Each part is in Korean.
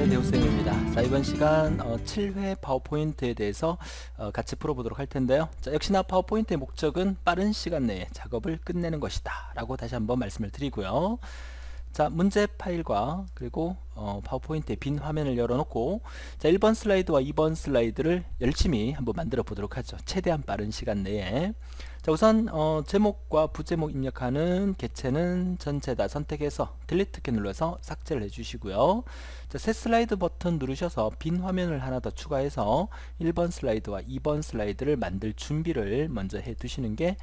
네, 네오쌤입니다. 자, 이번 시간 7회 파워포인트에 대해서 같이 풀어보도록 할 텐데요. 자, 역시나 파워포인트의 목적은 빠른 시간 내에 작업을 끝내는 것이다 라고 다시 한번 말씀을 드리고요. 자, 문제 파일과 그리고 파워포인트의 빈 화면을 열어놓고 자, 1번 슬라이드와 2번 슬라이드를 열심히 한번 만들어 보도록 하죠. 최대한 빠른 시간 내에. 자, 우선 제목과 부제목 입력하는 개체는 전체다 선택해서 딜리트 키 눌러서 삭제를 해주시고요. 자, 새 슬라이드 버튼 누르셔서 빈 화면을 하나 더 추가해서 1번 슬라이드와 2번 슬라이드를 만들 준비를 먼저 해 두시는 게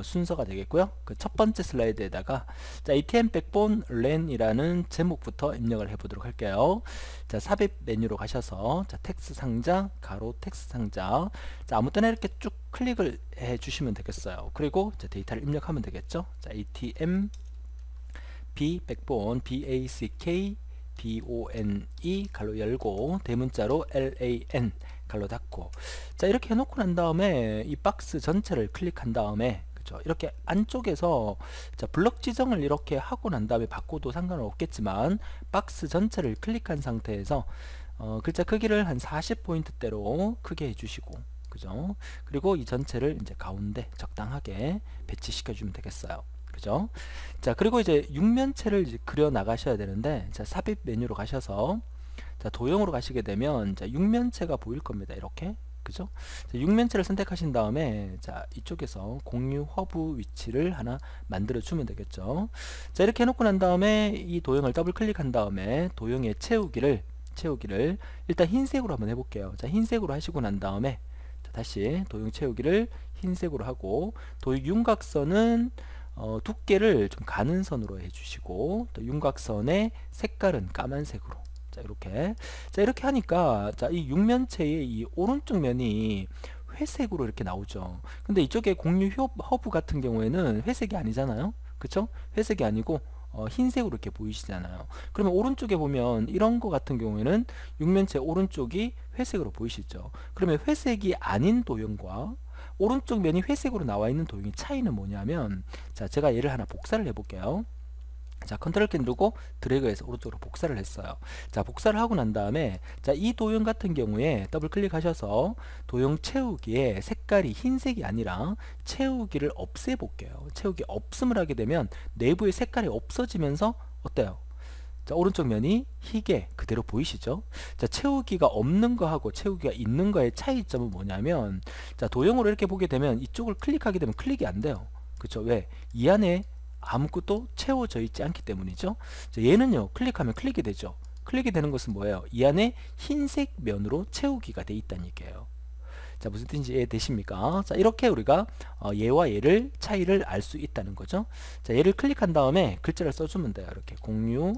순서가 되겠고요. 그 첫 번째 슬라이드에다가 자, ATM 백본 랜이라는 제목부터 입력을 해 보도록 할게요. 자, 삽입 메뉴로 가셔서 자, 텍스트 상자, 가로 텍스트 상자. 자, 아무 때나 이렇게 쭉 클릭을 해 주시면 되겠어요. 그리고 자, 데이터를 입력하면 되겠죠. 자, ATM B 백본 BACK BONE 가로 열고 대문자로 LAN 가로 닫고. 자, 이렇게 해놓고 난 다음에 이 박스 전체를 클릭한 다음에 그죠, 이렇게 안쪽에서 자, 블럭 지정을 이렇게 하고 난 다음에 바꿔도 상관은 없겠지만 박스 전체를 클릭한 상태에서 글자 크기를 한 40포인트대로 크게 해주시고 그죠. 그리고 이 전체를 이제 가운데 적당하게 배치시켜 주면 되겠어요. 그죠? 자, 그리고 이제 육면체를 이제 그려 나가셔야 되는데 자, 삽입 메뉴로 가셔서 자, 도형으로 가시게 되면 자, 육면체가 보일 겁니다. 이렇게. 그죠? 자, 육면체를 선택하신 다음에 자, 이쪽에서 공유 허브 위치를 하나 만들어 주면 되겠죠. 자, 이렇게 해놓고 난 다음에 이 도형을 더블 클릭한 다음에 도형의 채우기를 일단 흰색으로 한번 해볼게요. 자, 흰색으로 하시고 난 다음에 자, 다시 도형 채우기를 흰색으로 하고 도형 윤곽선은 두께를 좀 가는 선으로 해주시고 또 윤곽선의 색깔은 까만색으로 자, 이렇게 하니까 자, 이 육면체의 이 오른쪽 면이 회색으로 이렇게 나오죠. 근데 이쪽에 공유 허브 같은 경우에는 회색이 아니잖아요. 그쵸? 회색이 아니고 흰색으로 이렇게 보이시잖아요. 그러면 오른쪽에 보면 이런 거 같은 경우에는 육면체 오른쪽이 회색으로 보이시죠. 그러면 회색이 아닌 도형과 오른쪽 면이 회색으로 나와 있는 도형의 차이는 뭐냐면 자, 제가 얘를 하나 복사를 해 볼게요. 자, 컨트롤 키 누르고 드래그해서 오른쪽으로 복사를 했어요. 자, 복사를 하고 난 다음에 자, 이 도형 같은 경우에 더블 클릭하셔서 도형 채우기에 색깔이 흰색이 아니라 채우기를 없애 볼게요. 채우기 없음을 하게 되면 내부의 색깔이 없어지면서 어때요? 자, 오른쪽 면이 희게 그대로 보이시죠? 자, 채우기가 없는 거하고 채우기가 있는 거의 차이점은 뭐냐면 자, 도형으로 이렇게 보게 되면 이쪽을 클릭하게 되면 클릭이 안 돼요. 그쵸? 왜? 이 안에 아무것도 채워져 있지 않기 때문이죠. 자, 얘는요, 클릭하면 클릭이 되죠. 클릭이 되는 것은 뭐예요? 이 안에 흰색 면으로 채우기가 돼 있다는 얘기예요. 자, 무슨 뜻인지 이해되십니까? 자, 이렇게 우리가 얘와 얘를 차이를 알 수 있다는 거죠. 자, 얘를 클릭한 다음에 글자를 써주면 돼요. 이렇게 공유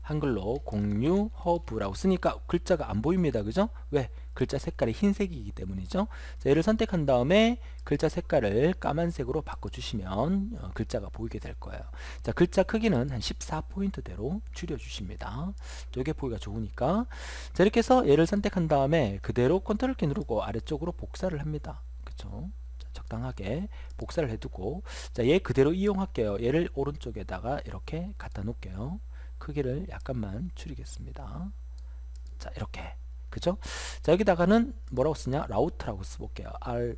한글로 공유 허브라고 쓰니까 글자가 안 보입니다. 그죠? 왜? 글자 색깔이 흰색이기 때문이죠. 자, 얘를 선택한 다음에 글자 색깔을 까만색으로 바꿔주시면 글자가 보이게 될 거예요. 자, 글자 크기는 한 14포인트대로 줄여주십니다. 이게 보기가 좋으니까. 자, 이렇게 해서 얘를 선택한 다음에 그대로 컨트롤 키 누르고 아래쪽으로 복사를 합니다. 그쵸? 자, 적당하게 복사를 해두고 자, 얘 그대로 이용할게요. 얘를 오른쪽에다가 이렇게 갖다 놓을게요. 크기를 약간만 줄이겠습니다. 자, 이렇게. 그죠? 자, 여기다가는 뭐라고 쓰냐? 라우트라고 써볼게요. R-O-U-T-E-R.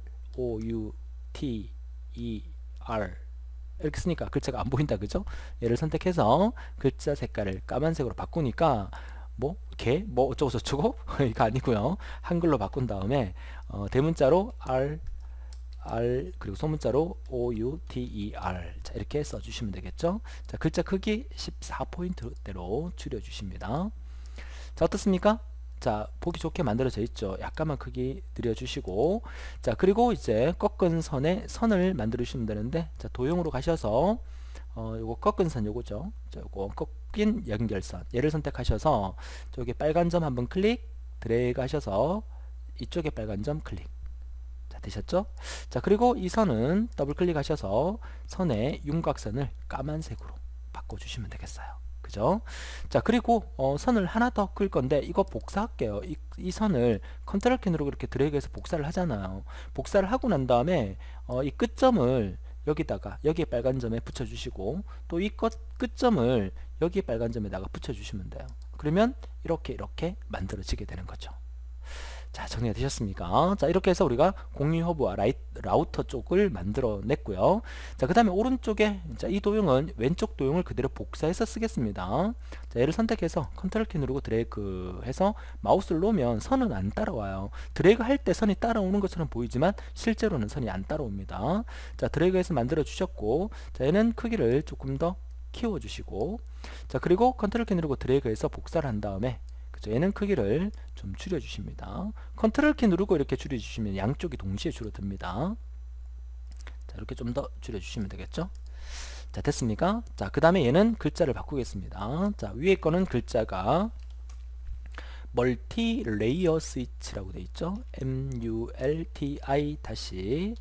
이렇게 쓰니까 글자가 안 보인다. 그죠? 얘를 선택해서 글자 색깔을 까만색으로 바꾸니까 뭐, 뭐 어쩌고저쩌고? 이거 아니고요. 한글로 바꾼 다음에 대문자로 R 그리고 소문자로 OUTER 자, 이렇게 써주시면 되겠죠. 자, 글자 크기 14포인트대로 줄여주십니다. 자, 어떻습니까? 자, 보기 좋게 만들어져 있죠. 약간만 크기 늘려주시고 자, 그리고 이제 꺾은 선에 선을 만들어 주시면 되는데 자, 도형으로 가셔서 요거 꺾은 선 요거죠. 자, 요거 꺾인 연결선 얘를 선택하셔서 저기 빨간 점 한번 클릭 드래그 하셔서 이쪽에 빨간 점 클릭 되셨죠? 자, 그리고 이 선은 더블 클릭하셔서 선의 윤곽선을 까만색으로 바꿔주시면 되겠어요. 그죠? 자, 그리고 선을 하나 더 끌 건데 이거 복사할게요. 이 선을 컨트롤 키 누르고 이렇게 드래그해서 복사를 하잖아요. 복사를 하고 난 다음에 이 끝점을 여기다가 여기에 빨간 점에 붙여주시고 또 이 끝점을 여기에 빨간 점에다가 붙여주시면 돼요. 그러면 이렇게 만들어지게 되는 거죠. 자, 정리가 되셨습니까? 자, 이렇게 해서 우리가 공유 허브와 라우터 쪽을 만들어 냈고요. 자, 그 다음에 오른쪽에 자, 이 도형은 왼쪽 도형을 그대로 복사해서 쓰겠습니다. 자, 얘를 선택해서 컨트롤 키 누르고 드래그 해서 마우스를 놓으면 선은 안 따라와요. 드래그 할 때 선이 따라오는 것처럼 보이지만 실제로는 선이 안 따라옵니다. 자, 드래그해서 만들어 주셨고, 자, 얘는 크기를 조금 더 키워 주시고, 자, 그리고 컨트롤 키 누르고 드래그해서 복사를 한 다음에, 그죠? 얘는 크기를 좀 줄여 주십니다. 컨트롤 키 누르고 이렇게 줄여 주시면 양쪽이 동시에 줄어듭니다. 자, 이렇게 좀 더 줄여 주시면 되겠죠? 자, 됐습니까? 자, 그 다음에 얘는 글자를 바꾸겠습니다. 자, 위에 거는 글자가 멀티 레이어 스위치라고 되어 있죠. MULTI 다시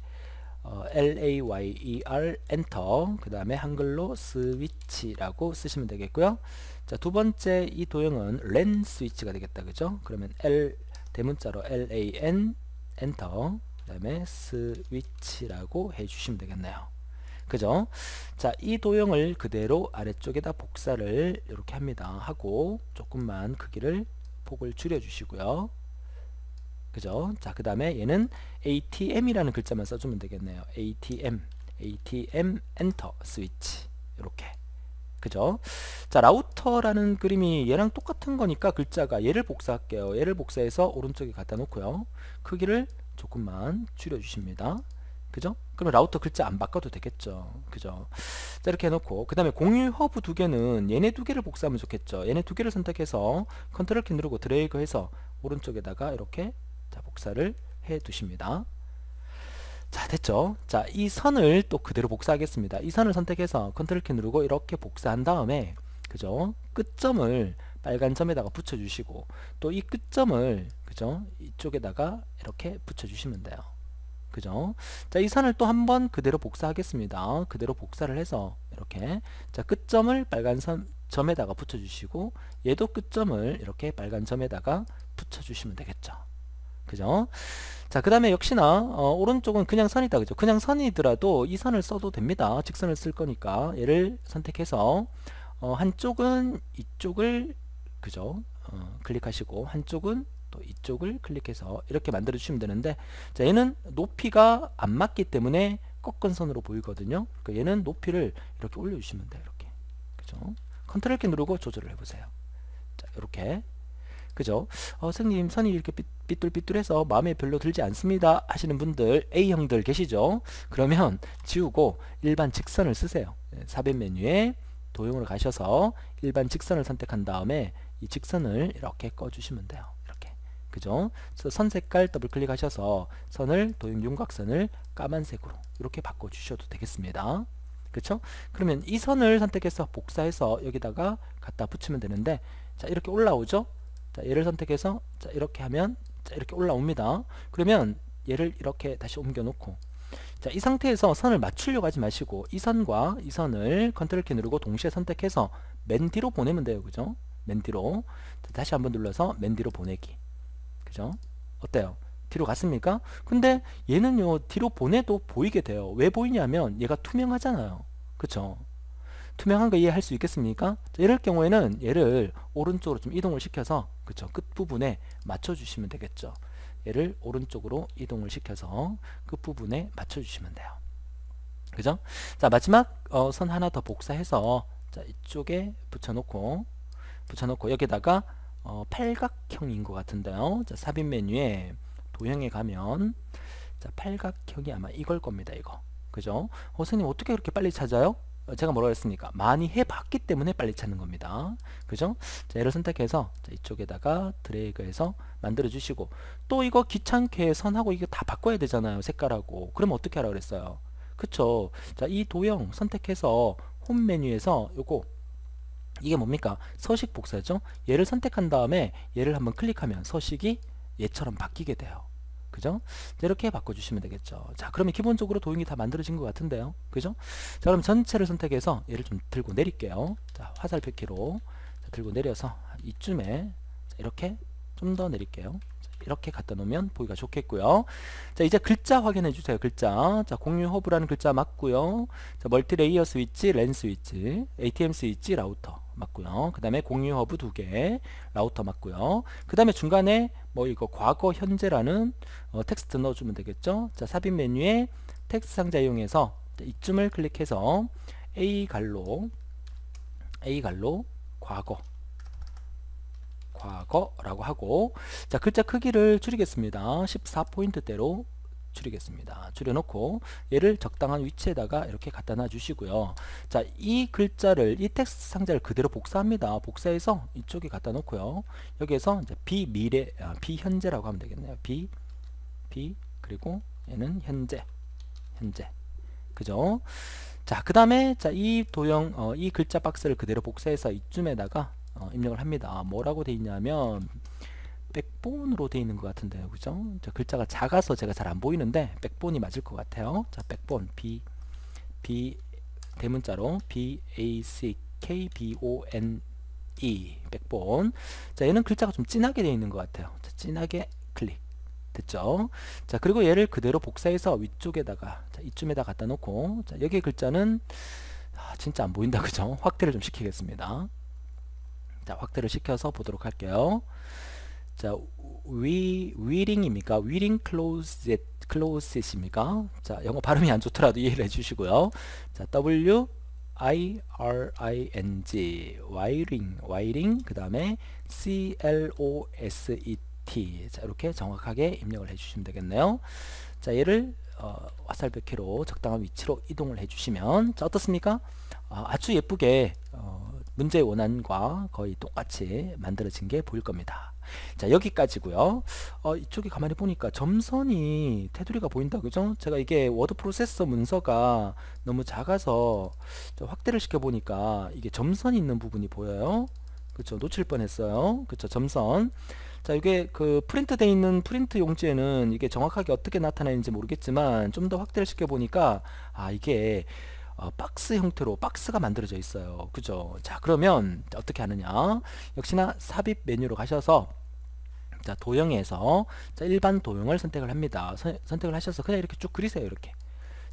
LAYER 엔터, 그 다음에 한글로 스위치라고 쓰시면 되겠고요. 자, 두 번째 이 도형은 랜 스위치가 되겠다, 그죠? 그러면 L 대문자로 LAN 엔터, 그 다음에 스위치라고 해주시면 되겠네요. 그죠? 자, 이 도형을 그대로 아래쪽에다 복사를 이렇게 합니다. 하고 조금만 크기를 폭을 줄여 주시고요. 그죠? 자, 그 다음에 얘는 ATM이라는 글자만 써주면 되겠네요. ATM 엔터 스위치, 이렇게. 그죠? 자, 라우터라는 그림이 얘랑 똑같은 거니까 글자가 얘를 복사할게요. 얘를 복사해서 오른쪽에 갖다 놓고요. 크기를 조금만 줄여 주십니다. 그죠? 그러면 라우터 글자 안 바꿔도 되겠죠. 그죠? 자, 이렇게 해놓고, 그 다음에 공유 허브 두 개는 얘네 두 개를 복사하면 좋겠죠. 얘네 두 개를 선택해서 컨트롤 키 누르고 드래그 해서 오른쪽에다가 이렇게 자, 복사를 해 두십니다. 자, 됐죠? 자, 이 선을 또 그대로 복사하겠습니다. 이 선을 선택해서 컨트롤 키 누르고 이렇게 복사한 다음에, 그죠? 끝점을 빨간 점에다가 붙여 주시고, 또 이 끝점을, 그죠? 이쪽에다가 이렇게 붙여 주시면 돼요. 그죠? 자, 이 선을 또 한번 그대로 복사하겠습니다. 그대로 복사를 해서 이렇게, 자, 끝점을 빨간 점에다가 붙여 주시고, 얘도 끝점을 이렇게 빨간 점에다가 붙여 주시면 되겠죠. 그죠? 자, 그 다음에 역시나 오른쪽은 그냥 선이다, 그죠? 그냥 선이더라도 이 선을 써도 됩니다. 직선을 쓸 거니까 얘를 선택해서 한쪽은 이쪽을, 그죠? 클릭하시고 한쪽은 또 이쪽을 클릭해서 이렇게 만들어 주시면 되는데, 자, 얘는 높이가 안 맞기 때문에 꺾은 선으로 보이거든요. 그러니까 얘는 높이를 이렇게 올려 주시면 돼요. 이렇게. 그죠? 컨트롤 키 누르고 조절을 해 보세요. 자, 이렇게. 그죠? 선생님, 선이 이렇게 삐뚤삐뚤해서 마음에 별로 들지 않습니다 하시는 분들, A형들 계시죠? 그러면 지우고 일반 직선을 쓰세요. 삽입 메뉴에 도형으로 가셔서 일반 직선을 선택한 다음에 이 직선을 이렇게 꺼주시면 돼요. 이렇게. 그죠? 그래서 선 색깔 더블 클릭하셔서 선을, 도형 윤곽선을 까만색으로 이렇게 바꿔주셔도 되겠습니다. 그쵸? 그러면 이 선을 선택해서 복사해서 여기다가 갖다 붙이면 되는데, 자, 이렇게 올라오죠? 자, 얘를 선택해서 자, 이렇게 하면 자, 이렇게 올라옵니다. 그러면 얘를 이렇게 다시 옮겨 놓고, 자, 이 상태에서 선을 맞추려고 하지 마시고 이 선과 이 선을 컨트롤 키 누르고 동시에 선택해서 맨 뒤로 보내면 돼요. 그죠? 맨 뒤로. 자, 다시 한번 눌러서 맨 뒤로 보내기. 그죠? 어때요? 뒤로 갔습니까? 근데 얘는요, 뒤로 보내도 보이게 돼요. 왜 보이냐면 얘가 투명하잖아요. 그쵸? 투명한 거 이해할 수 있겠습니까? 자, 이럴 경우에는 얘를 오른쪽으로 좀 이동을 시켜서, 그쵸, 끝부분에 맞춰주시면 되겠죠. 얘를 오른쪽으로 이동을 시켜서 끝부분에 맞춰주시면 돼요. 그죠? 자, 마지막 선 하나 더 복사해서 자, 이쪽에 붙여놓고 여기다가 팔각형인 것 같은데요. 자, 삽입 메뉴에 도형에 가면 자, 팔각형이 아마 이걸 겁니다. 이거. 그죠? 선생님 어떻게 그렇게 빨리 찾아요? 제가 뭐라고 했습니까? 많이 해봤기 때문에 빨리 찾는 겁니다. 그죠? 자, 얘를 선택해서 자, 이쪽에다가 드래그해서 만들어 주시고, 또 이거 귀찮게 선하고 이거 다 바꿔야 되잖아요. 색깔하고. 그러면 어떻게 하라 그랬어요? 그쵸? 자, 이 도형 선택해서 홈 메뉴에서 요거, 이게 뭡니까? 서식 복사죠? 얘를 선택한 다음에 얘를 한번 클릭하면 서식이 얘처럼 바뀌게 돼요. 그죠? 이렇게 바꿔주시면 되겠죠. 자, 그러면 기본적으로 도형이 다 만들어진 것 같은데요. 그죠? 자, 그럼 전체를 선택해서 얘를 좀 들고 내릴게요. 자, 화살표 키로 자, 들고 내려서 이쯤에 자, 이렇게 좀 더 내릴게요. 자, 이렇게 갖다 놓으면 보기가 좋겠고요. 자, 이제 글자 확인해 주세요. 글자. 자, 공유 허브라는 글자 맞고요. 자, 멀티 레이어 스위치, 랜 스위치, ATM 스위치, 라우터 맞고요. 그 다음에 공유 허브 2개, 라우터 맞고요. 그 다음에 중간에 뭐 이거 과거 현재라는 텍스트 넣어주면 되겠죠. 자, 삽입 메뉴에 텍스트 상자 이용해서 이쯤을 클릭해서 A 갈로 과거라고 하고, 자, 글자 크기를 줄이겠습니다. 14포인트대로 줄이겠습니다. 줄여놓고 얘를 적당한 위치에다가 이렇게 갖다 놔 주시고요. 자, 이 글자를, 이 텍스트 상자를 그대로 복사합니다. 복사해서 이쪽에 갖다 놓고요. 여기에서 이제 비현재라고 하면 되겠네요. 그리고 얘는 현재. 그죠? 자, 그 다음에 이 도형, 이 글자 박스를 그대로 복사해서 이쯤에다가 입력을 합니다. 뭐라고 돼 있냐면 백본으로 돼 있는 것 같은데요. 그죠? 자, 글자가 작아서 제가 잘 안 보이는데 백본이 맞을 것 같아요. 자, 백본 B 대문자로 BACKBONE 백본. 자, 얘는 글자가 좀 진하게 돼 있는 것 같아요. 자, 진하게 클릭. 됐죠? 자, 그리고 얘를 그대로 복사해서 위쪽에다가, 자, 이쯤에다 갖다 놓고, 자, 여기의 글자는 진짜 안 보인다. 그죠? 확대를 좀 시키겠습니다. 자, 확대를 시켜서 보도록 할게요. 자, reading입니까? reading closet입니까? 자, 영어 발음이 안 좋더라도 이해를 해주시고요. 자, wiring, 그 다음에 closet. 자, 이렇게 정확하게 입력을 해주시면 되겠네요. 자, 얘를 화살표키로 적당한 위치로 이동을 해주시면, 자, 어떻습니까? 아주 예쁘게 문제의 원안과 거의 똑같이 만들어진 게 보일 겁니다. 자, 여기까지고요. 이쪽에 가만히 보니까 점선이 테두리가 보인다. 그죠? 제가 이게 워드 프로세서 문서가 너무 작아서 확대를 시켜 보니까 이게 점선이 있는 부분이 보여요. 그쵸? 놓칠 뻔했어요. 그쵸? 점선. 자, 이게 그 프린트 돼 있는 프린트 용지에는 이게 정확하게 어떻게 나타나는지 모르겠지만 좀 더 확대를 시켜 보니까 이게 박스 형태로 박스가 만들어져 있어요. 그죠? 자, 그러면 어떻게 하느냐? 역시나 삽입 메뉴로 가셔서, 자, 도형에서, 자, 일반 도형을 선택을 합니다. 선택을 하셔서 그냥 이렇게 쭉 그리세요. 이렇게.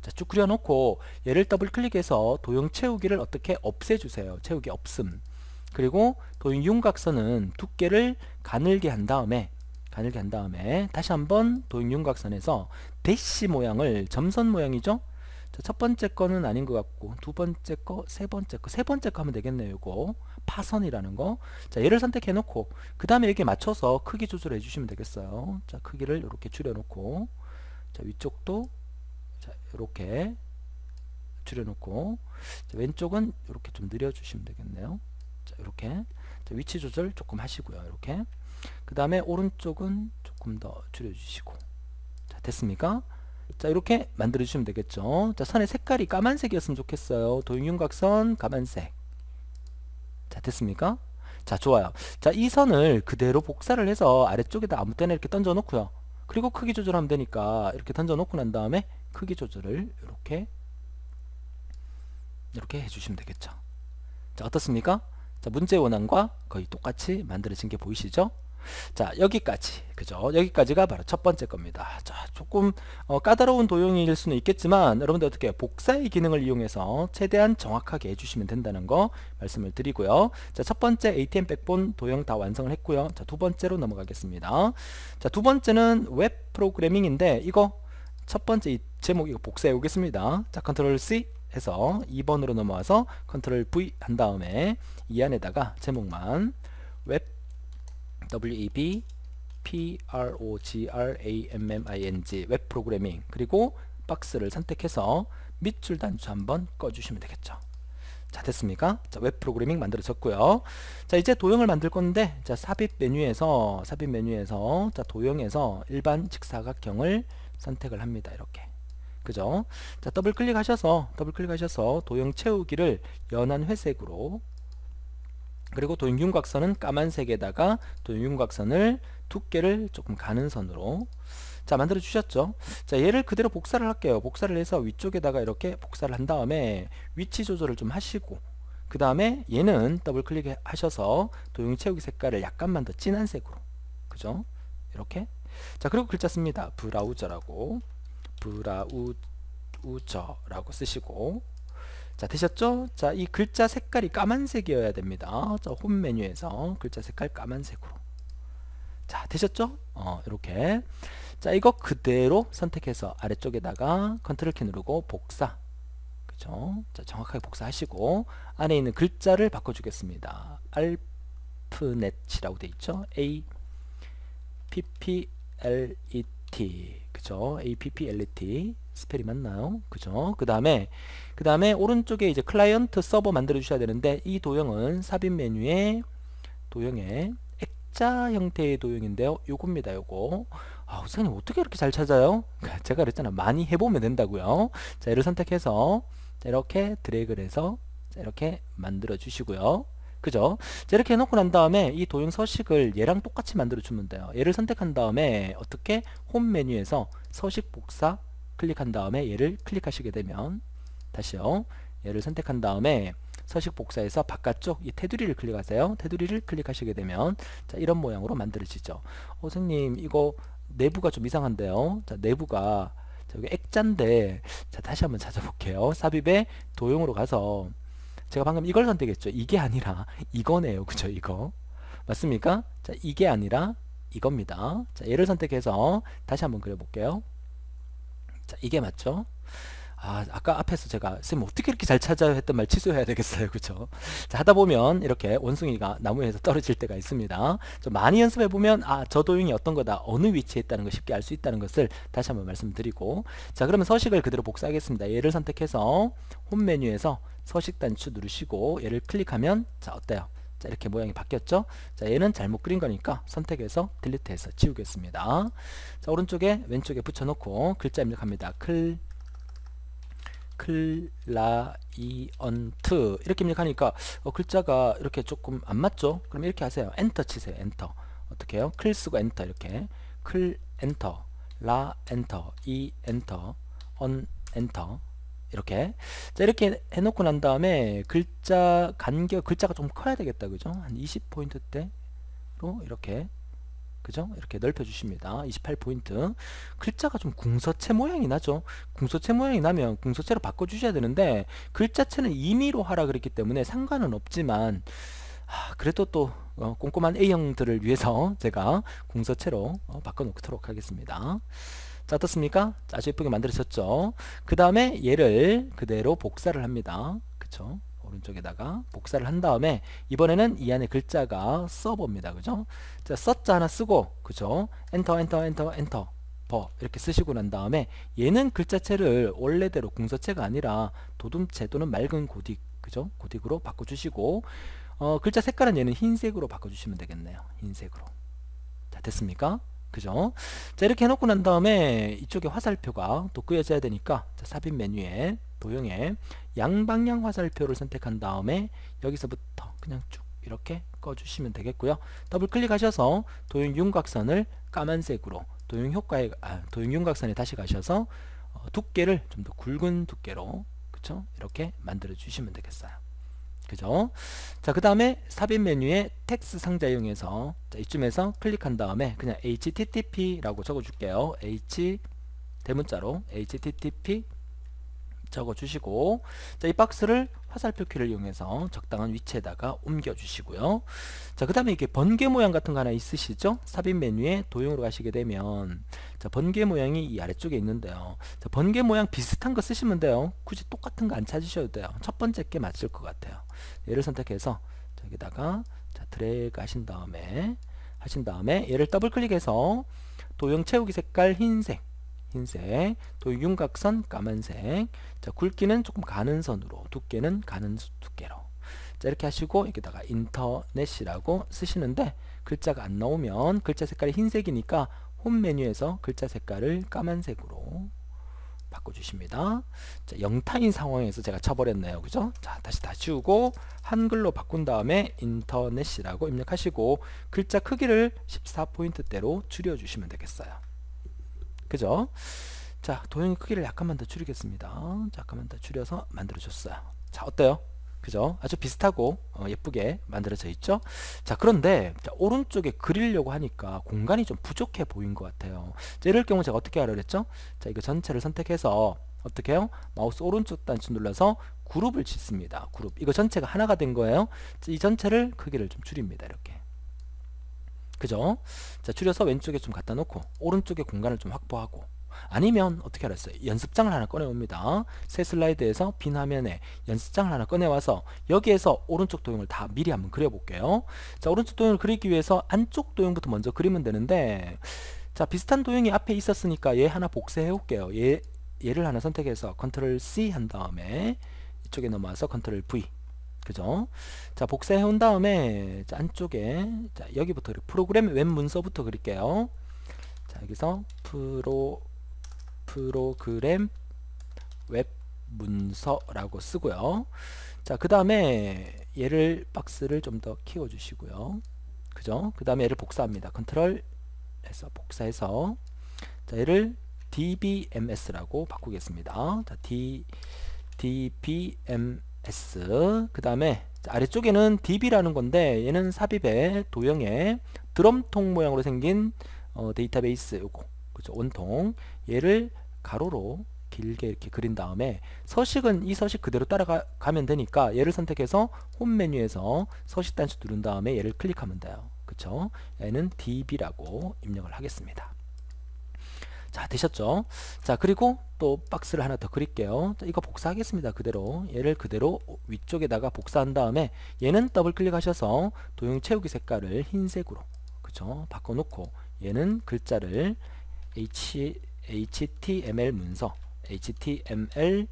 자, 쭉 그려놓고 얘를 더블 클릭해서 도형 채우기를 어떻게 없애주세요. 채우기 없음. 그리고 도형 윤곽선은 두께를 가늘게 한 다음에 다시 한번 도형 윤곽선에서 대시 모양을, 점선 모양이죠? 자, 첫 번째 거는 아닌 것 같고, 두 번째 거, 세 번째 거 하면 되겠네요. 이거 파선이라는 거. 자, 얘를 선택해 놓고 그 다음에 여기에 맞춰서 크기 조절해 주시면 되겠어요. 자, 크기를 이렇게 줄여 놓고, 자, 위쪽도 자, 이렇게 줄여 놓고, 자, 왼쪽은 이렇게 좀 늘려 주시면 되겠네요. 자, 이렇게. 자, 위치 조절 조금 하시고요. 이렇게. 그 다음에 오른쪽은 조금 더 줄여 주시고. 자, 됐습니까? 자, 이렇게 만들어 주시면 되겠죠. 자, 선의 색깔이 까만색이었으면 좋겠어요. 도형윤곽선 까만색. 자, 됐습니까? 자, 좋아요. 자, 이 선을 그대로 복사를 해서 아래쪽에다 아무 때나 이렇게 던져 놓고요. 그리고 크기 조절하면 되니까 이렇게 던져 놓고 난 다음에 크기 조절을 이렇게 해주시면 되겠죠. 자, 어떻습니까? 자, 문제 원안과 거의 똑같이 만들어진 게 보이시죠? 자, 여기까지. 그죠? 여기까지가 바로 첫 번째 겁니다. 자, 조금 까다로운 도형일 수는 있겠지만 여러분들 어떻게 해요? 복사의 기능을 이용해서 최대한 정확하게 해주시면 된다는 거 말씀을 드리고요. 자, 첫 번째 ATM 백본 도형 다 완성을 했고요. 자, 두 번째로 넘어가겠습니다. 자, 두 번째는 웹 프로그래밍인데 이거 첫 번째 이 제목 이거 복사해 오겠습니다. 자, 컨트롤 C 해서 2번으로 넘어와서 컨트롤 V 한 다음에 이 안에다가 제목만 웹 WEB PROGRAMMING 웹 프로그래밍, 그리고 박스를 선택해서 밑줄 단추 한번 꺼주시면 되겠죠. 자, 됐습니까? 자, 웹 프로그래밍 만들어졌고요. 자, 이제 도형을 만들 건데, 자, 삽입 메뉴에서 자, 도형에서 일반 직사각형을 선택을 합니다. 이렇게. 그죠? 자, 더블 클릭하셔서 도형 채우기를 연한 회색으로, 그리고 도형 윤곽선은 까만색에다가 도형 윤곽선을 두께를 조금 가는 선으로, 자, 만들어 주셨죠. 자, 얘를 그대로 복사를 할게요. 복사를 해서 위쪽에다가 이렇게 복사를 한 다음에 위치 조절을 좀 하시고, 그 다음에 얘는 더블 클릭 하셔서 도형 채우기 색깔을 약간만 더 진한 색으로, 그죠? 이렇게 자, 그리고 글자 씁니다. 브라우저라고. 브라우저라고 쓰시고. 자, 되셨죠? 자, 이 글자 색깔이 까만색이어야 됩니다. 자, 홈 메뉴에서 글자 색깔 까만색으로. 자, 되셨죠? 이렇게. 자, 이거 그대로 선택해서 아래쪽에다가 컨트롤 키 누르고 복사. 그죠? 자, 정확하게 복사하시고 안에 있는 글자를 바꿔주겠습니다. 알프넷이라고 돼 있죠? APPLET. 그죠? APPLET. 스펠이 맞나요? 그죠? 그 다음에 오른쪽에 이제 클라이언트 서버 만들어 주셔야 되는데, 이 도형은 삽입 메뉴에 도형에 액자 형태의 도형인데요. 요겁니다. 요거. 선생님 어떻게 이렇게 잘 찾아요? 제가 그랬잖아. 많이 해보면 된다고요. 자, 얘를 선택해서 자, 이렇게 드래그를 해서 자, 이렇게 만들어 주시고요. 그죠? 자, 이렇게 해놓고 난 다음에 이 도형 서식을 얘랑 똑같이 만들어 주면 돼요. 얘를 선택한 다음에 어떻게 홈 메뉴에서 서식 복사 클릭한 다음에 얘를 클릭하시게 되면, 다시요, 얘를 선택한 다음에 서식 복사해서 바깥쪽 이 테두리를 클릭하세요. 테두리를 클릭하시게 되면 자, 이런 모양으로 만들어지죠. 선생님 이거 내부가 좀 이상한데요. 자, 내부가 자, 여기 액자인데, 자, 다시 한번 찾아볼게요. 삽입에 도형으로 가서 제가 방금 이걸 선택했죠. 이게 아니라 이거네요. 그죠? 이거 맞습니까? 자, 이게 아니라 이겁니다. 자, 얘를 선택해서 다시 한번 그려볼게요. 자, 이게 맞죠? 아까 앞에서 제가 쌤 어떻게 이렇게 잘 찾아요 했던 말 취소해야 되겠어요. 그죠? 자, 하다 보면 이렇게 원숭이가 나무에서 떨어질 때가 있습니다. 좀 많이 연습해 보면 저 도형이 어떤 거다, 어느 위치에 있다는 걸 쉽게 알 수 있다는 것을 다시 한번 말씀드리고, 자, 그러면 서식을 그대로 복사하겠습니다. 얘를 선택해서 홈 메뉴에서 서식 단추 누르시고 얘를 클릭하면 자, 어때요? 자, 이렇게 모양이 바뀌었죠? 자, 얘는 잘못 그린 거니까 선택해서 딜리트해서 지우겠습니다. 자, 오른쪽에 왼쪽에 붙여놓고 글자 입력합니다. 클라이언트 이렇게 입력하니까 글자가 이렇게 조금 안 맞죠? 그럼 이렇게 하세요. 엔터 치세요. 엔터. 어떻게 해요? 클 쓰고 엔터. 이렇게 클 엔터, 라 엔터, 이 엔터, 언 엔터. 이렇게. 자, 이렇게 해놓고 난 다음에 글자 간격, 글자가 좀 커야 되겠다. 그죠? 한 20포인트대로 이렇게, 그죠? 이렇게 넓혀 주십니다. 28포인트. 글자가 좀 궁서체 모양이 나죠? 궁서체 모양이 나면 궁서체로 바꿔 주셔야 되는데, 글자체는 임의로 하라 그랬기 때문에 상관은 없지만, 그래도 또 꼼꼼한 A형들을 위해서 제가 궁서체로 바꿔 놓도록 하겠습니다. 자, 어떻습니까? 아주 예쁘게 만들어졌죠? 그 다음에 얘를 그대로 복사를 합니다. 그쵸? 오른쪽에다가 복사를 한 다음에 이번에는 이 안에 글자가 서버입니다. 그죠? 자, 서자 하나 쓰고, 그죠? 엔터 엔터 엔터 엔터 버 이렇게 쓰시고 난 다음에 얘는 글자체를 원래대로 궁서체가 아니라 도둠체 또는 맑은 고딕, 그죠? 고딕으로 바꿔주시고, 글자 색깔은 얘는 흰색으로 바꿔주시면 되겠네요. 흰색으로. 자, 됐습니까? 그죠? 자, 이렇게 해놓고 난 다음에 이쪽에 화살표가 또 끄여져야 되니까 자, 삽입 메뉴에 도형에 양방향 화살표를 선택한 다음에 여기서부터 그냥 쭉 이렇게 꺼주시면 되겠고요. 더블 클릭하셔서 도형 윤곽선을 까만색으로, 도형 효과에 도형 윤곽선에 다시 가셔서 두께를 좀 더 굵은 두께로, 그쵸? 이렇게 만들어 주시면 되겠어요. 그죠? 자, 그 다음에 삽입 메뉴에 텍스트 상자 이용해서 자, 이쯤에서 클릭한 다음에 그냥 http라고 적어줄게요. 대문자로 http 적어주시고, 자, 이 박스를 화살표 키를 이용해서 적당한 위치에다가 옮겨주시고요. 자, 그 다음에 이게 번개 모양 같은 거 하나 있으시죠? 삽입 메뉴에 도형으로 가시게 되면 자, 번개 모양이 이 아래쪽에 있는데요. 자, 번개 모양 비슷한 거 쓰시면 돼요. 굳이 똑같은 거 안 찾으셔도 돼요. 첫 번째 게 맞을 것 같아요. 얘를 선택해서 저기다가 자, 드래그 하신 다음에 얘를 더블 클릭해서 도형 채우기 색깔 흰색, 도형 윤곽선 까만색, 자, 굵기는 조금 가는 선으로, 두께는 가는 두께로. 자, 이렇게 하시고 여기다가 인터넷이라고 쓰시는데 글자가 안 나오면 글자 색깔이 흰색이니까 홈 메뉴에서 글자 색깔을 까만색으로 바꿔주십니다. 자, 영타인 상황에서 제가 쳐버렸네요. 그죠? 자, 다시 다 지우고 한글로 바꾼 다음에 인터넷이라고 입력하시고 글자 크기를 14포인트대로 줄여주시면 되겠어요. 그죠? 자, 도형 크기를 약간만 더 줄이겠습니다. 잠깐만 더 줄여서 만들어줬어요. 자, 어때요? 그죠? 아주 비슷하고 예쁘게 만들어져 있죠? 자, 그런데 자, 오른쪽에 그리려고 하니까 공간이 좀 부족해 보인 것 같아요. 자, 이럴 경우 제가 어떻게 하라 그랬죠? 자, 이거 전체를 선택해서 어떻게 해요? 마우스 오른쪽 단추 눌러서 그룹을 짓습니다. 그룹. 이거 전체가 하나가 된 거예요. 자, 이 전체를 크기를 좀 줄입니다. 이렇게. 그죠? 자, 줄여서 왼쪽에 좀 갖다 놓고 오른쪽에 공간을 좀 확보하고, 아니면 어떻게 알았어요? 연습장을 하나 꺼내옵니다. 새 슬라이드에서 빈 화면에 연습장을 하나 꺼내와서 여기에서 오른쪽 도형을 다 미리 한번 그려볼게요. 자, 오른쪽 도형을 그리기 위해서 안쪽 도형부터 먼저 그리면 되는데, 자, 비슷한 도형이 앞에 있었으니까 얘 하나 복사해 올게요. 얘를 하나 선택해서 컨트롤 C 한 다음에 이쪽에 넘어와서 컨트롤 V. 그죠? 자, 복사해 온 다음에 자, 안쪽에 자, 여기부터 프로그램 웹 문서부터 그릴게요. 자, 여기서 프로그램 웹 문서라고 쓰고요. 자, 그 다음에 얘를 박스를 좀 더 키워 주시고요. 그죠? 그 다음에 얘를 복사합니다. 컨트롤 해서 복사해서 자, 얘를 dbms라고 바꾸겠습니다. 자, dbms. 그 다음에 아래쪽에는 db라는 건데, 얘는 삽입의 도형의 드럼통 모양으로 생긴 데이터베이스 요거, 그죠? 원통. 얘를 가로로 길게 이렇게 그린 다음에 서식은 이 서식 그대로 따라가면 되니까 얘를 선택해서 홈 메뉴에서 서식 단추 누른 다음에 얘를 클릭하면 돼요. 그쵸? 얘는 db라고 입력을 하겠습니다. 자, 되셨죠? 자, 그리고 또 박스를 하나 더 그릴게요. 자, 이거 복사하겠습니다. 그대로 얘를 그대로 위쪽에다가 복사한 다음에 얘는 더블 클릭하셔서 도형 채우기 색깔을 흰색으로, 그쵸? 바꿔놓고 얘는 글자를 HTML 문서, HTML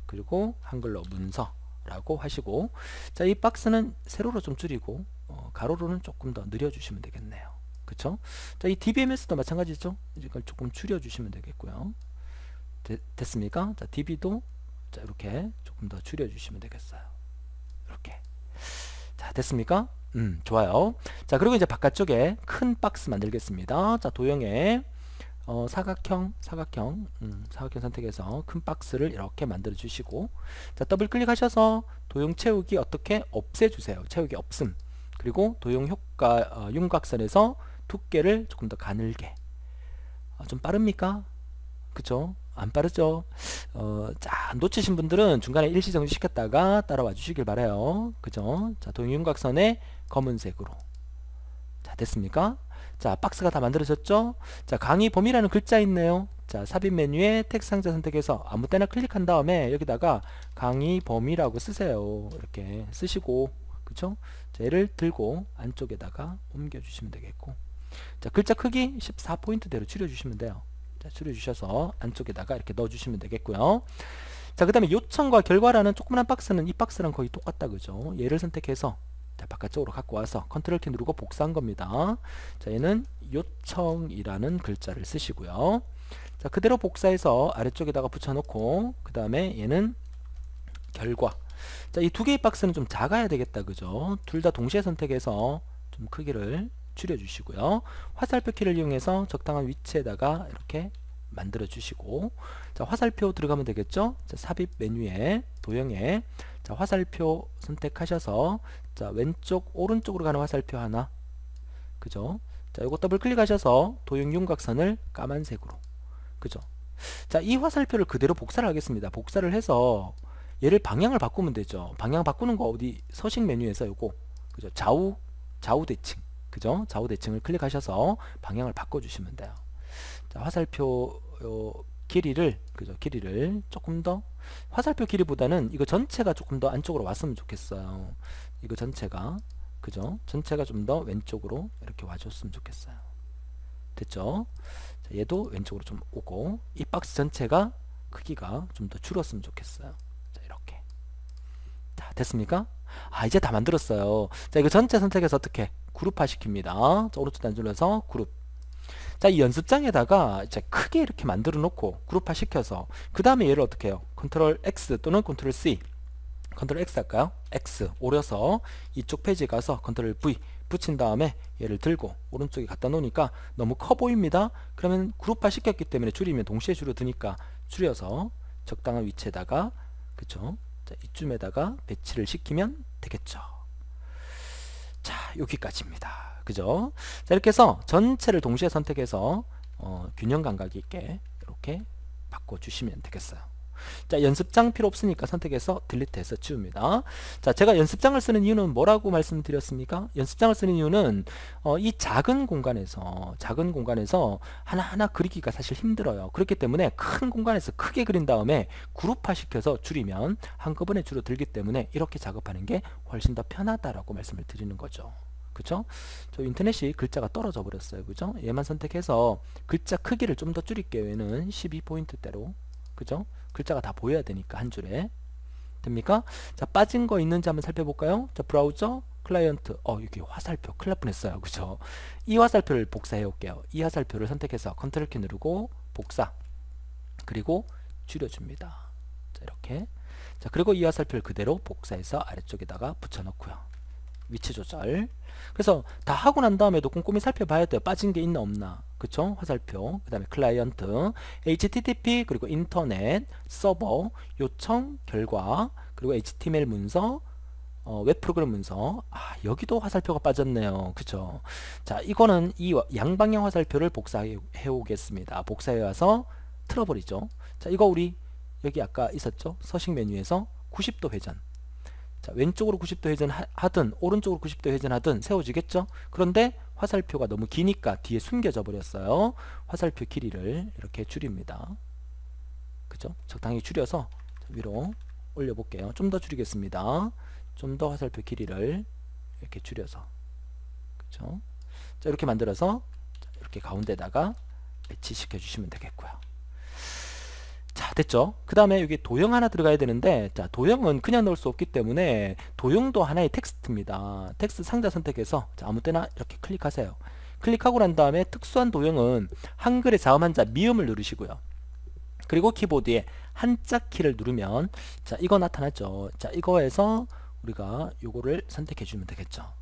그리고 한글로 문서라고 하시고, 자, 이 박스는 세로로 좀 줄이고 가로로는 조금 더 늘려주시면 되겠네요. 그쵸? 자, 이 DBMS도 마찬가지죠. 이걸 조금 줄여주시면 되겠고요. 됐습니까? 자, DB도 자, 이렇게 조금 더 줄여주시면 되겠어요. 이렇게. 자, 됐습니까? 좋아요. 자, 그리고 이제 바깥쪽에 큰 박스 만들겠습니다. 자, 도형에 사각형 선택해서 큰 박스를 이렇게 만들어 주시고, 자, 더블 클릭하셔서 도형 채우기 어떻게 없애주세요. 채우기 없음. 그리고 도형 효과 윤곽선에서 두께를 조금 더 가늘게. 좀 빠릅니까? 그쵸? 안 빠르죠? 자, 놓치신 분들은 중간에 일시정지 시켰다가 따라와 주시길 바라요. 그죠? 자, 도형 윤곽선에 검은색으로. 자, 됐습니까? 자, 박스가 다 만들어졌죠? 자, 강의 범위라는 글자 있네요. 자, 삽입 메뉴에 텍스트 상자 선택해서 아무 때나 클릭한 다음에 여기다가 강의 범위라고 쓰세요. 이렇게 쓰시고, 그쵸? 자, 얘를 들고 안쪽에다가 옮겨주시면 되겠고, 자, 글자 크기 14포인트대로 줄여주시면 돼요. 자, 줄여주셔서 안쪽에다가 이렇게 넣어주시면 되겠고요. 자, 그 다음에 요청과 결과라는 조그만한 박스는 이 박스랑 거의 똑같다, 그죠? 얘를 선택해서 자, 바깥쪽으로 갖고 와서 컨트롤 키 누르고 복사한 겁니다. 자, 얘는 요청이라는 글자를 쓰시고요. 자, 그대로 복사해서 아래쪽에다가 붙여놓고, 그 다음에 얘는 결과. 자, 이 두 개의 박스는 좀 작아야 되겠다, 그죠? 둘 다 동시에 선택해서 좀 크기를 줄여주시고요. 화살표 키를 이용해서 적당한 위치에다가 이렇게 만들어 주시고, 자, 화살표 들어가면 되겠죠? 자, 삽입 메뉴에 도형에 자, 화살표 선택하셔서 자, 왼쪽 오른쪽으로 가는 화살표 하나, 그죠? 자, 요거 더블 클릭하셔서 도형 윤곽선을 까만색으로, 그죠? 자, 이 화살표를 그대로 복사를 하겠습니다. 복사를 해서 얘를 방향을 바꾸면 되죠. 방향 바꾸는 거 어디 서식 메뉴에서 요거, 그죠? 좌우 대칭, 그죠? 좌우 대칭을 클릭하셔서 방향을 바꿔주시면 돼요. 자, 화살표 길이를, 그죠? 길이를 조금 더, 화살표 길이보다는 이거 전체가 조금 더 안쪽으로 왔으면 좋겠어요. 이거 전체가, 그죠? 전체가 좀 더 왼쪽으로 이렇게 와줬으면 좋겠어요. 됐죠? 자, 얘도 왼쪽으로 좀 오고, 이 박스 전체가 크기가 좀 더 줄었으면 좋겠어요. 자, 이렇게. 자, 됐습니까? 아, 이제 다 만들었어요. 자, 이거 전체 선택해서 어떻게 그룹화 시킵니다. 자, 오른쪽 단추 눌러서 그룹. 자, 이 연습장에다가 이제 크게 이렇게 만들어 놓고 그룹화 시켜서 그 다음에 얘를 어떻게 해요? 컨트롤 X 또는 컨트롤 C, 컨트롤 X 할까요? X 오려서 이쪽 페이지에 가서 컨트롤 V 붙인 다음에 얘를 들고 오른쪽에 갖다 놓으니까 너무 커 보입니다. 그러면 그룹화 시켰기 때문에 줄이면 동시에 줄어드니까 줄여서 적당한 위치에다가, 그쵸? 자, 이쯤에다가 배치를 시키면 되겠죠. 자, 여기까지입니다. 그죠? 자, 이렇게 해서 전체를 동시에 선택해서 균형 감각이 있게 이렇게 바꿔주시면 되겠어요. 자, 연습장 필요 없으니까 선택해서 딜리트해서 지웁니다. 자, 제가 연습장을 쓰는 이유는 뭐라고 말씀드렸습니까? 연습장을 쓰는 이유는 이 작은 공간에서 하나하나 그리기가 사실 힘들어요. 그렇기 때문에 큰 공간에서 크게 그린 다음에 그룹화 시켜서 줄이면 한꺼번에 줄어들기 때문에 이렇게 작업하는 게 훨씬 더 편하다라고 말씀을 드리는 거죠. 그죠? 저 인터넷이 글자가 떨어져 버렸어요. 그죠? 얘만 선택해서 글자 크기를 좀 더 줄일게요. 얘는 12포인트대로. 그죠? 글자가 다 보여야 되니까 한 줄에. 됩니까? 자, 빠진 거 있는지 한번 살펴볼까요? 자, 브라우저, 클라이언트. 여기 화살표. 큰일 날 뻔했어요. 그죠? 이 화살표를 복사해 올게요. 이 화살표를 선택해서 컨트롤 키 누르고 복사. 그리고 줄여줍니다. 자, 이렇게. 자, 그리고 이 화살표를 그대로 복사해서 아래쪽에다가 붙여넣고요. 위치 조절. 그래서 다 하고 난 다음에도 꼼꼼히 살펴봐야 돼요. 빠진 게 있나 없나. 그쵸? 화살표. 그 다음에 클라이언트, HTTP, 그리고 인터넷, 서버, 요청, 결과, 그리고 HTML 문서, 웹 프로그램 문서. 여기도 화살표가 빠졌네요. 그쵸? 자, 이거는 이 양방향 화살표를 복사해 오겠습니다. 복사해 와서 틀어버리죠. 자, 이거 우리 여기 아까 있었죠? 서식 메뉴에서 90도 회전. 자, 왼쪽으로 90도 회전하든 오른쪽으로 90도 회전하든 세워지겠죠? 그런데 화살표가 너무 기니까 뒤에 숨겨져 버렸어요. 화살표 길이를 이렇게 줄입니다. 그죠? 적당히 줄여서 위로 올려볼게요. 좀 더 줄이겠습니다. 좀 더 화살표 길이를 이렇게 줄여서. 그죠? 자, 이렇게 만들어서 이렇게 가운데다가 배치시켜 주시면 되겠고요. 자, 됐죠? 그 다음에 여기 도형 하나 들어가야 되는데, 자, 도형은 그냥 넣을 수 없기 때문에 도형도 하나의 텍스트입니다. 텍스트 상자 선택해서 자, 아무 때나 이렇게 클릭하세요. 클릭하고 난 다음에 특수한 도형은 한글의 자음 한자 미음을 누르시고요. 그리고 키보드에 한자 키를 누르면 자, 이거 나타났죠. 자, 이거에서 우리가 요거를 선택해 주면 되겠죠.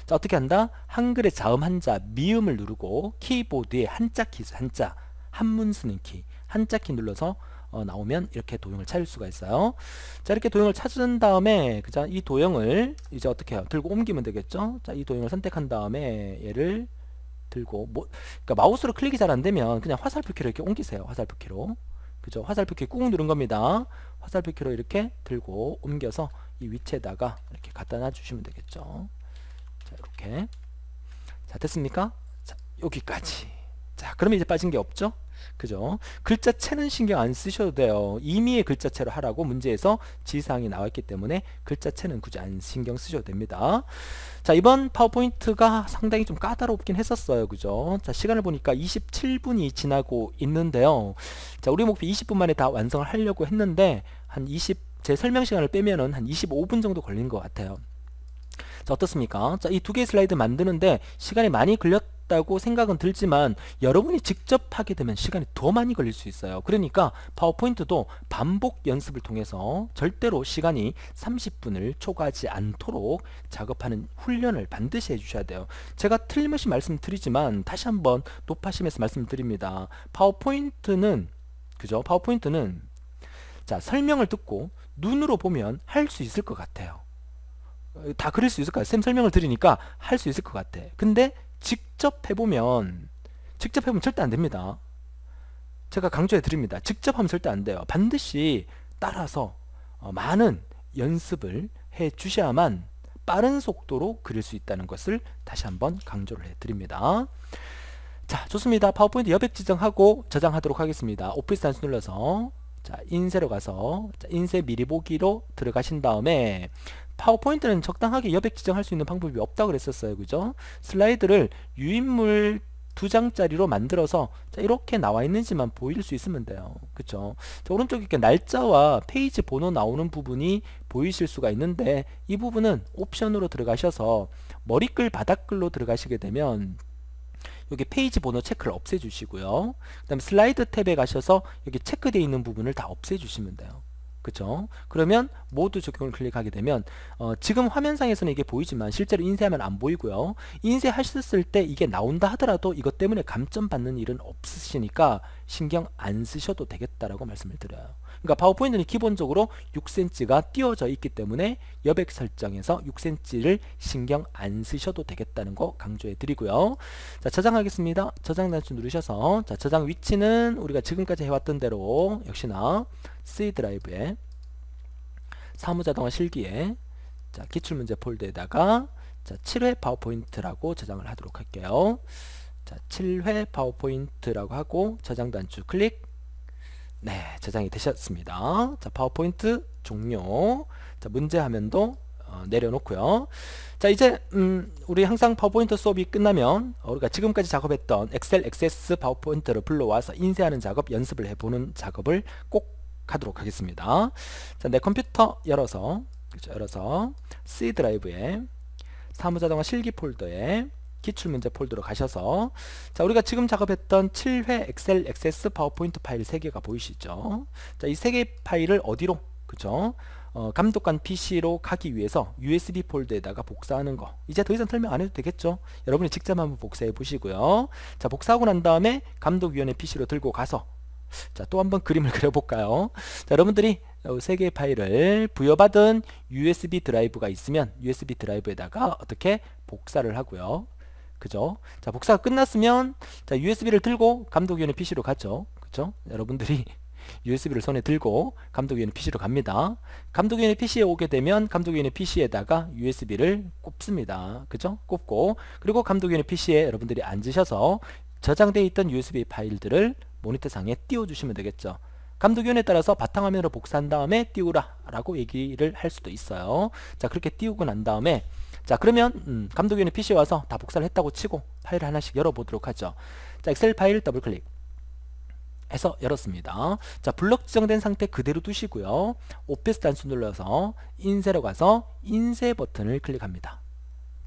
자, 어떻게 한다? 한글의 자음 한자 미음을 누르고 키보드에 한자 키, 한자 한문 쓰는 키, 한자 키 눌러서 나오면 이렇게 도형을 찾을 수가 있어요. 자, 이렇게 도형을 찾은 다음에 그죠? 이 도형을 이제 어떻게 해요? 들고 옮기면 되겠죠? 자, 이 도형을 선택한 다음에 얘를 들고 그러니까 마우스로 클릭이 잘 안 되면 그냥 화살표 키로 이렇게 옮기세요. 화살표 키로. 그죠? 화살표 키 꾹 누른 겁니다. 화살표 키로 이렇게 들고 옮겨서 이 위치에다가 이렇게 갖다 놔 주시면 되겠죠. 자, 이렇게. 자, 됐습니까? 자, 여기까지. 자, 그러면 이제 빠진 게 없죠? 그죠? 글자체는 신경 안 쓰셔도 돼요. 임의의 글자체로 하라고 문제에서 지시사항이 나왔기 때문에 글자체는 굳이 안 신경 쓰셔도 됩니다. 자, 이번 파워포인트가 상당히 좀 까다롭긴 했었어요. 그죠? 자, 시간을 보니까 27분이 지나고 있는데요. 자, 우리 목표 20분 만에 다 완성을 하려고 했는데 제 설명 시간을 빼면은 한 25분 정도 걸린 것 같아요. 자, 어떻습니까? 자, 이 두 개의 슬라이드 만드는데 시간이 많이 걸렸다고 생각은 들지만 여러분이 직접 하게 되면 시간이 더 많이 걸릴 수 있어요. 그러니까 파워포인트도 반복 연습을 통해서 절대로 시간이 30분을 초과하지 않도록 작업하는 훈련을 반드시 해주셔야 돼요. 제가 틀림없이 말씀드리지만 다시 한번 높아심에서 말씀드립니다. 파워포인트는 그죠? 파워포인트는 자, 설명을 듣고 눈으로 보면 할 수 있을 것 같아요. 다 그릴 수 있을까요? 쌤 설명을 드리니까 할 수 있을 것 같아. 근데 직접 해보면 절대 안 됩니다. 제가 강조해 드립니다. 직접 하면 절대 안 돼요. 반드시 따라서 많은 연습을 해 주셔야만 빠른 속도로 그릴 수 있다는 것을 다시 한번 강조를 해 드립니다. 자, 좋습니다. 파워포인트 여백 지정하고 저장하도록 하겠습니다. 오피스 단수 눌러서 자, 인쇄로 가서 자, 인쇄 미리 보기로 들어가신 다음에 파워포인트는 적당하게 여백 지정할 수 있는 방법이 없다고 그랬었어요. 그죠? 슬라이드를 유인물 2장짜리로 만들어서 자, 이렇게 나와 있는지만 보일 수 있으면 돼요. 그쵸? 자, 오른쪽에 이렇게 날짜와 페이지 번호 나오는 부분이 보이실 수가 있는데 이 부분은 옵션으로 들어가셔서 머리글 바닥글로 들어가시게 되면 여기 페이지 번호 체크를 없애 주시고요. 그 다음에 슬라이드 탭에 가셔서 여기 체크되어 있는 부분을 다 없애 주시면 돼요. 그쵸? 그러면 모두 적용을 클릭하게 되면 지금 화면상에서는 이게 보이지만 실제로 인쇄하면 안 보이고요. 인쇄하셨을 때 이게 나온다 하더라도 이것 때문에 감점 받는 일은 없으시니까 신경 안 쓰셔도 되겠다라고 말씀을 드려요. 그러니까 파워포인트는 기본적으로 6cm가 띄워져 있기 때문에 여백 설정에서 6cm를 신경 안 쓰셔도 되겠다는 거 강조해 드리고요. 자, 저장하겠습니다. 저장 단추 누르셔서, 자, 저장 위치는 우리가 지금까지 해왔던 대로 역시나 C 드라이브에 사무자동화 실기에, 자, 기출문제 폴더에다가, 자, 7회 파워포인트라고 저장을 하도록 할게요. 자, 7회 파워포인트라고 하고 저장 단추 클릭. 네, 저장이 되셨습니다. 자, 파워포인트 종료. 자, 문제 화면도 내려놓고요. 자, 이제 우리 항상 파워포인트 수업이 끝나면 우리가 지금까지 작업했던 엑셀 액세스 파워포인트를 불러와서 인쇄하는 작업 연습을 해보는 작업을 꼭 하도록 하겠습니다. 자, 내 컴퓨터 열어서, 그렇죠, 열어서 C 드라이브에 사무자동화 실기 폴더에 기출문제 폴더로 가셔서, 자, 우리가 지금 작업했던 7회 엑셀 액세스 파워포인트 파일 3개가 보이시죠? 자, 이 3개 파일을 어디로, 그죠? 감독관 PC로 가기 위해서 USB 폴더에다가 복사하는 거, 이제 더 이상 설명 안 해도 되겠죠? 여러분이 직접 한번 복사해 보시고요. 자, 복사하고 난 다음에 감독위원회 PC로 들고 가서, 자, 또 한번 그림을 그려볼까요? 자, 여러분들이 3개의 파일을 부여받은 USB 드라이브가 있으면 USB 드라이브에다가 어떻게 복사를 하고요. 그죠? 자, 복사가 끝났으면, 자, USB를 들고 감독위원회 PC로 가죠. 그죠? 여러분들이 USB를 손에 들고 감독위원회 PC로 갑니다. 감독위원회 PC에 오게 되면 감독위원회 PC에다가 USB를 꼽습니다. 그죠? 꼽고, 그리고 감독위원회 PC에 여러분들이 앉으셔서 저장되어 있던 USB 파일들을 모니터상에 띄워주시면 되겠죠. 감독위원회에 따라서 바탕화면으로 복사한 다음에 띄우라 라고 얘기를 할 수도 있어요. 자, 그렇게 띄우고 난 다음에, 자, 그러면 감독위원회 PC에 와서 다 복사를 했다고 치고 파일을 하나씩 열어보도록 하죠. 자, 엑셀 파일 더블 클릭 해서 열었습니다. 자, 블럭 지정된 상태 그대로 두시고요. 오피스 단수 눌러서 인쇄로 가서 인쇄 버튼을 클릭합니다.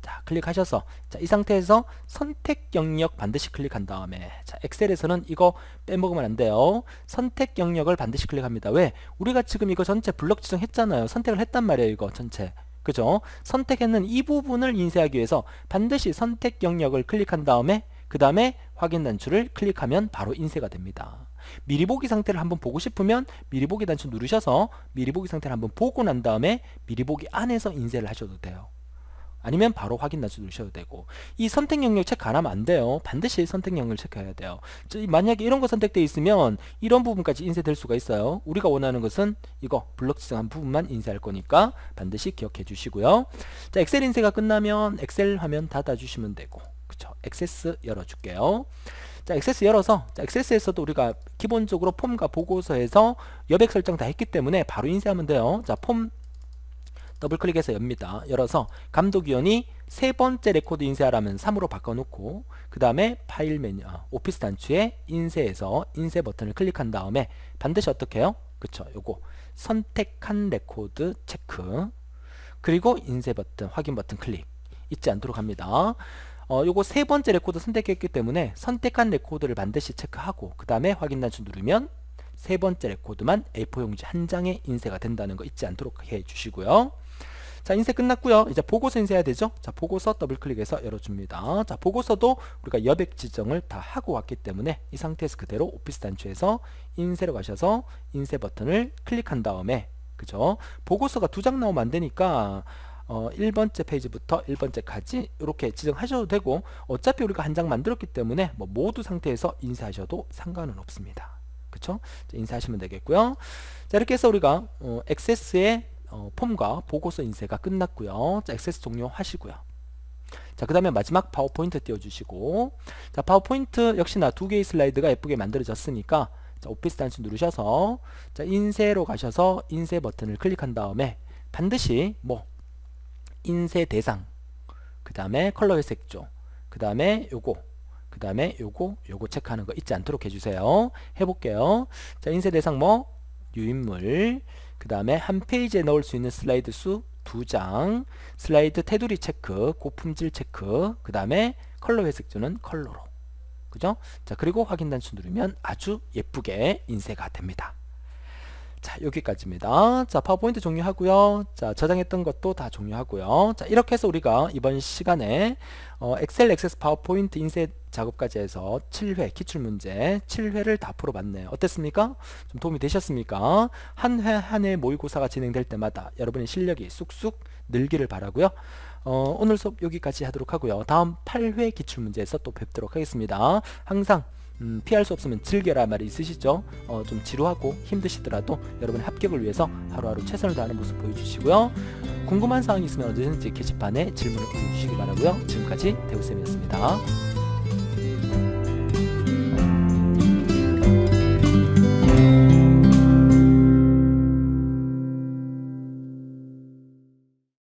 자, 클릭하셔서, 자, 이 상태에서 선택 영역 반드시 클릭한 다음에, 자, 엑셀에서는 이거 빼먹으면 안 돼요. 선택 영역을 반드시 클릭합니다. 왜? 우리가 지금 이거 전체 블럭 지정했잖아요. 선택을 했단 말이에요. 이거 전체. 그죠? 선택했는 이 부분을 인쇄하기 위해서 반드시 선택 영역을 클릭한 다음에, 그 다음에 확인 단추를 클릭하면 바로 인쇄가 됩니다. 미리 보기 상태를 한번 보고 싶으면 미리 보기 단추 누르셔서 미리 보기 상태를 한번 보고 난 다음에 미리 보기 안에서 인쇄를 하셔도 돼요. 아니면 바로 확인 단추 누르셔도 되고, 이 선택 영역 체크 안 하면 안 돼요. 반드시 선택 영역을 체크해야 돼요. 만약에 이런 거 선택되어 있으면 이런 부분까지 인쇄될 수가 있어요. 우리가 원하는 것은 이거 블럭 지정한 부분만 인쇄할 거니까 반드시 기억해 주시고요. 자, 엑셀 인쇄가 끝나면 엑셀 화면 닫아 주시면 되고, 그쵸? 액세스 열어 줄게요. 자, 액세스 열어서, 자, 액세스에서도 우리가 기본적으로 폼과 보고서에서 여백 설정 다 했기 때문에 바로 인쇄하면 돼요. 자, 폼 더블 클릭해서 엽니다. 열어서 감독위원이 세 번째 레코드 인쇄하라면 3으로 바꿔놓고, 그 다음에 파일 메뉴, 오피스 단추에 인쇄해서 인쇄 버튼을 클릭한 다음에 반드시 어떻게 해요? 그쵸? 요거 선택한 레코드 체크, 그리고 인쇄 버튼, 확인 버튼 클릭 잊지 않도록 합니다. 요거 세 번째 레코드 선택했기 때문에 선택한 레코드를 반드시 체크하고 그 다음에 확인 단추 누르면 세 번째 레코드만 A4 용지 한 장에 인쇄가 된다는 거 잊지 않도록 해 주시고요. 자, 인쇄 끝났고요. 이제 보고서 인쇄해야 되죠. 자, 보고서 더블 클릭해서 열어줍니다. 자, 보고서도 우리가 여백 지정을 다 하고 왔기 때문에 이 상태에서 그대로 오피스 단추에서 인쇄로 가셔서 인쇄 버튼을 클릭한 다음에, 그죠? 보고서가 2장 나오면 안 되니까 1번째 페이지부터 1번째까지 이렇게 지정하셔도 되고, 어차피 우리가 한 장 만들었기 때문에 뭐 모두 상태에서 인쇄하셔도 상관은 없습니다. 그쵸? 자, 인쇄하시면 되겠고요. 자, 이렇게 해서 우리가 액세스의 폼과 보고서 인쇄가 끝났고요. 자, 액세스 종료하시고요. 자, 그 다음에 마지막 파워포인트 띄워주시고, 자, 파워포인트 역시나 2개의 슬라이드가 예쁘게 만들어졌으니까, 자, 오피스 단추 누르셔서, 자, 인쇄로 가셔서 인쇄 버튼을 클릭한 다음에 반드시 뭐 인쇄 대상, 그 다음에 컬러 회색조, 그 다음에 요거, 그 다음에 요거 체크하는 거 잊지 않도록 해주세요. 해볼게요. 자, 인쇄 대상 뭐 유인물, 그 다음에 한 페이지에 넣을 수 있는 슬라이드 수 2장, 슬라이드 테두리 체크, 고품질 체크, 그 다음에 컬러 회색조는 컬러로, 그죠? 자, 그리고 확인 단추 누르면 아주 예쁘게 인쇄가 됩니다. 자, 여기까지입니다. 자, 파워포인트 종료하고요. 자, 저장했던 것도 다 종료하고요. 자, 이렇게 해서 우리가 이번 시간에 엑셀 액세스 파워포인트 인쇄 작업까지 해서 7회 기출문제 7회를 다 풀어봤네요. 어땠습니까? 좀 도움이 되셨습니까? 한 회 한 회 모의고사가 진행될 때마다 여러분의 실력이 쑥쑥 늘기를 바라고요. 오늘 수업 여기까지 하도록 하고요. 다음 8회 기출문제에서 또 뵙도록 하겠습니다. 항상 피할 수 없으면 즐겨라 말이 있으시죠? 좀 지루하고 힘드시더라도 여러분의 합격을 위해서 하루하루 최선을 다하는 모습 보여주시고요. 궁금한 사항이 있으면 언제든지 게시판에 질문을 올려주시기 바라고요. 지금까지 대우쌤이었습니다.